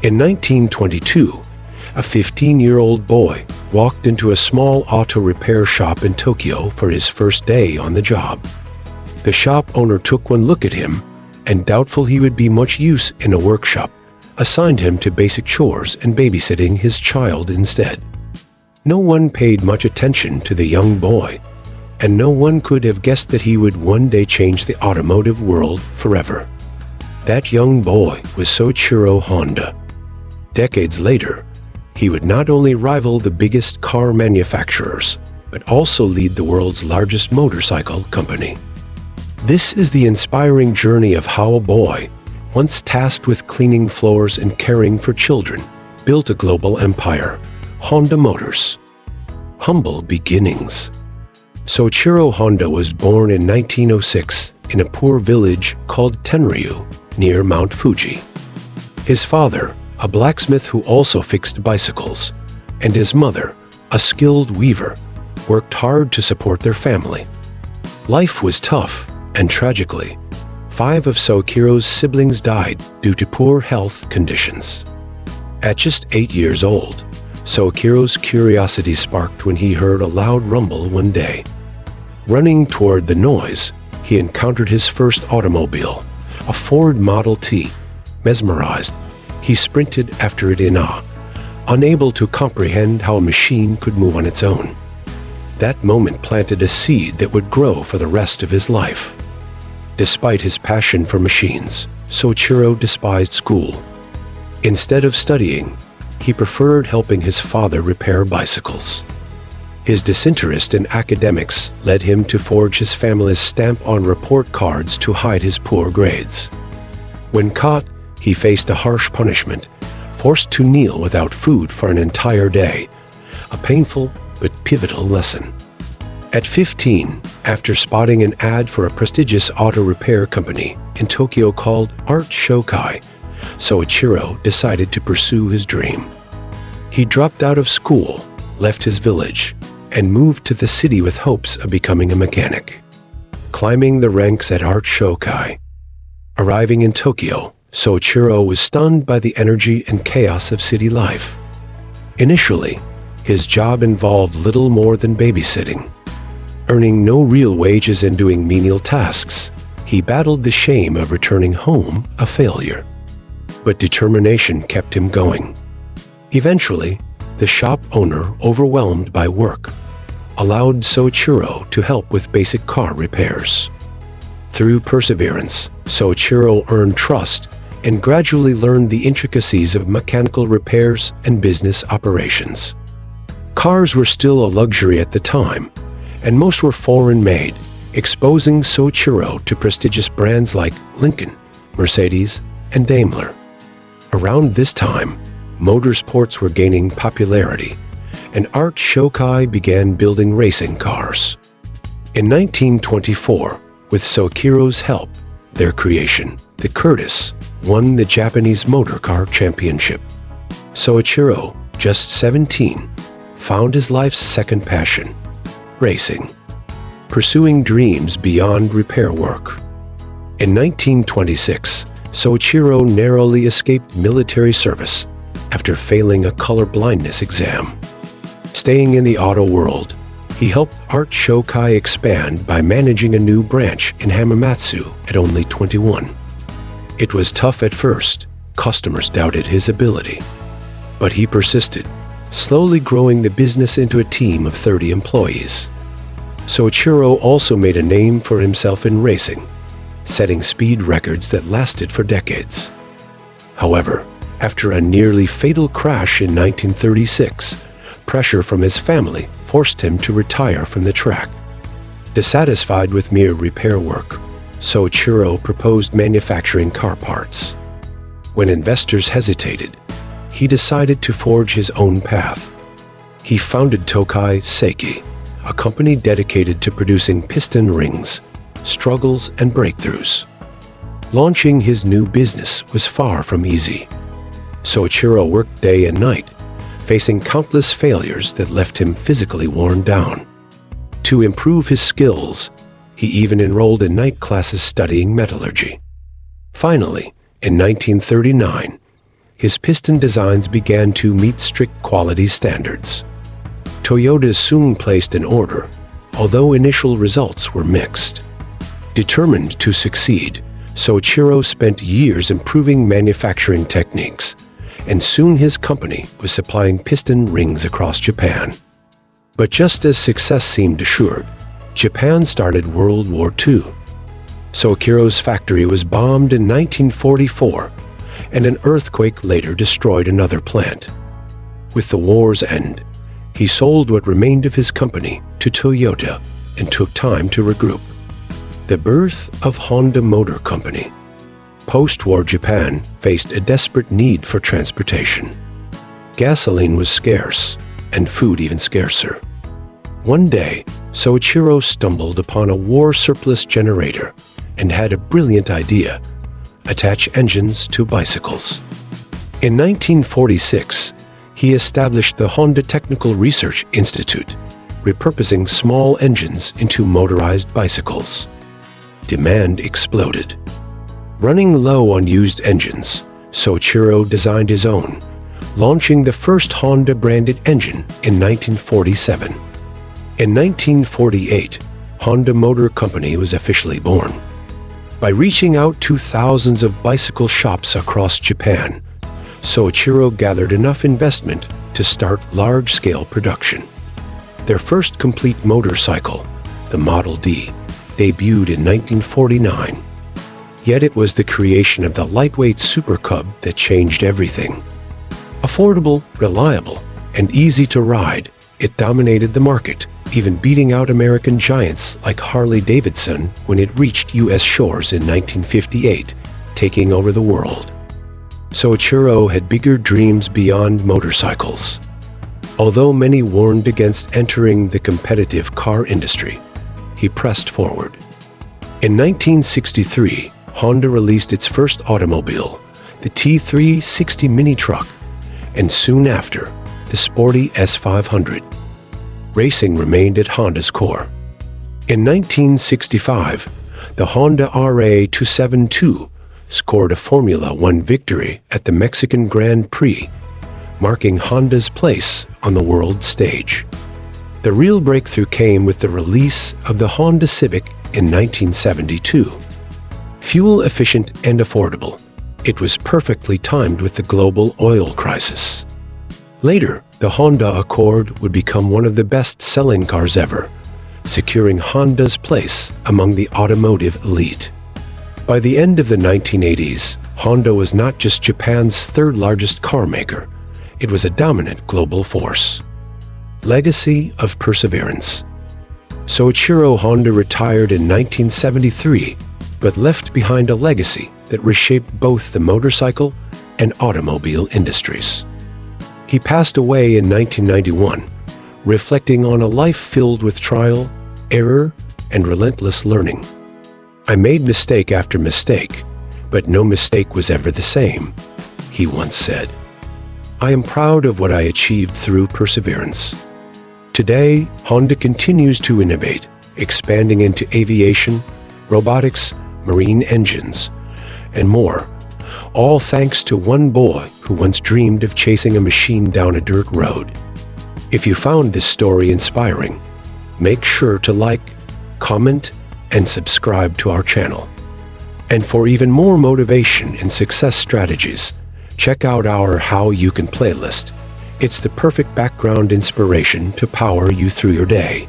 In 1922, a 15-year-old boy walked into a small auto repair shop in Tokyo for his first day on the job. The shop owner took one look at him and, doubtful he would be much use in a workshop, assigned him to basic chores and babysitting his child instead. No one paid much attention to the young boy, and no one could have guessed that he would one day change the automotive world forever. That young boy was Soichiro Honda. Decades later, he would not only rival the biggest car manufacturers, but also lead the world's largest motorcycle company. This is the inspiring journey of how a boy, once tasked with cleaning floors and caring for children, built a global empire, Honda Motors. Humble beginnings. Soichiro Honda was born in 1906 in a poor village called Tenryu, near Mount Fuji. His father, a blacksmith who also fixed bicycles, and his mother, a skilled weaver, worked hard to support their family. Life was tough, and tragically, 5 of Soichiro's siblings died due to poor health conditions. At just 8 years old, Soichiro's curiosity sparked when he heard a loud rumble one day. Running toward the noise, he encountered his first automobile, a Ford Model T. Mesmerized, he sprinted after it in awe, unable to comprehend how a machine could move on its own. That moment planted a seed that would grow for the rest of his life. Despite his passion for machines, Soichiro despised school. Instead of studying, he preferred helping his father repair bicycles. His disinterest in academics led him to forge his family's stamp on report cards to hide his poor grades. When caught, he faced a harsh punishment, forced to kneel without food for an entire day, a painful but pivotal lesson. At 15, after spotting an ad for a prestigious auto repair company in Tokyo called Art Shokai, Soichiro decided to pursue his dream. He dropped out of school, left his village, and moved to the city with hopes of becoming a mechanic. Climbing the ranks at Art Shokai. Arriving in Tokyo, Soichiro was stunned by the energy and chaos of city life. Initially, his job involved little more than babysitting. Earning no real wages and doing menial tasks, he battled the shame of returning home a failure. But determination kept him going. Eventually, the shop owner, overwhelmed by work, allowed Soichiro to help with basic car repairs. Through perseverance, Soichiro earned trust and gradually learned the intricacies of mechanical repairs and business operations. Cars were still a luxury at the time, and most were foreign-made, exposing Soichiro to prestigious brands like Lincoln, Mercedes, and Daimler. Around this time, motorsports were gaining popularity, and Art Shokai began building racing cars. In 1924, with Soichiro's help, their creation, the Curtiss, won the Japanese Motor Car Championship. Soichiro, just 17, found his life's second passion, racing, pursuing dreams beyond repair work. In 1926, Soichiro narrowly escaped military service after failing a color blindness exam. Staying in the auto world, he helped Art Shokai expand by managing a new branch in Hamamatsu at only 21. It was tough at first. Customers doubted his ability. But he persisted, slowly growing the business into a team of 30 employees. Soichiro also made a name for himself in racing, setting speed records that lasted for decades. However, after a nearly fatal crash in 1936, pressure from his family forced him to retire from the track. Dissatisfied with mere repair work, Soichiro proposed manufacturing car parts. When investors hesitated, he decided to forge his own path. He founded Tokai Seiki, a company dedicated to producing piston rings, struggles, and breakthroughs. Launching his new business was far from easy. Soichiro worked day and night, facing countless failures that left him physically worn down. To improve his skills, he even enrolled in night classes studying metallurgy. Finally, in 1939, his piston designs began to meet strict quality standards. Toyota soon placed an order, although initial results were mixed. Determined to succeed, Soichiro spent years improving manufacturing techniques, and soon his company was supplying piston rings across Japan. But just as success seemed assured, Japan started World War II. Soichiro's factory was bombed in 1944, and an earthquake later destroyed another plant. With the war's end, he sold what remained of his company to Toyota and took time to regroup. The birth of Honda Motor Company. Post-war Japan faced a desperate need for transportation. Gasoline was scarce, and food even scarcer. One day, Soichiro stumbled upon a war surplus generator and had a brilliant idea: attach engines to bicycles. In 1946, he established the Honda Technical Research Institute, repurposing small engines into motorized bicycles. Demand exploded. Running low on used engines, Soichiro designed his own, launching the first Honda-branded engine in 1947. In 1948, Honda Motor Company was officially born. By reaching out to thousands of bicycle shops across Japan, Soichiro gathered enough investment to start large-scale production. Their first complete motorcycle, the Model D, debuted in 1949. Yet it was the creation of the lightweight Super Cub that changed everything. Affordable, reliable, and easy to ride, it dominated the market, even beating out American giants like Harley-Davidson when it reached U.S. shores in 1958, taking over the world. Soichiro had bigger dreams beyond motorcycles. Although many warned against entering the competitive car industry, he pressed forward. In 1963, Honda released its first automobile, the T360 mini truck, and soon after, the sporty S500. Racing remained at Honda's core. In 1965, the Honda RA272 scored a Formula One victory at the Mexican Grand Prix, marking Honda's place on the world stage. The real breakthrough came with the release of the Honda Civic in 1972. Fuel-efficient and affordable, it was perfectly timed with the global oil crisis. Later, the Honda Accord would become one of the best-selling cars ever, securing Honda's place among the automotive elite. By the end of the 1980s, Honda was not just Japan's third-largest car maker, it was a dominant global force. Legacy of perseverance. Soichiro Honda retired in 1973, but left behind a legacy that reshaped both the motorcycle and automobile industries. He passed away in 1991, reflecting on a life filled with trial, error, and relentless learning. "I made mistake after mistake, but no mistake was ever the same," he once said. "I am proud of what I achieved through perseverance." Today, Honda continues to innovate, expanding into aviation, robotics, marine engines, and more, all thanks to one boy who once dreamed of chasing a machine down a dirt road. If you found this story inspiring, make sure to like, comment, and subscribe to our channel. And for even more motivation and success strategies, check out our How You Can playlist. It's the perfect background inspiration to power you through your day.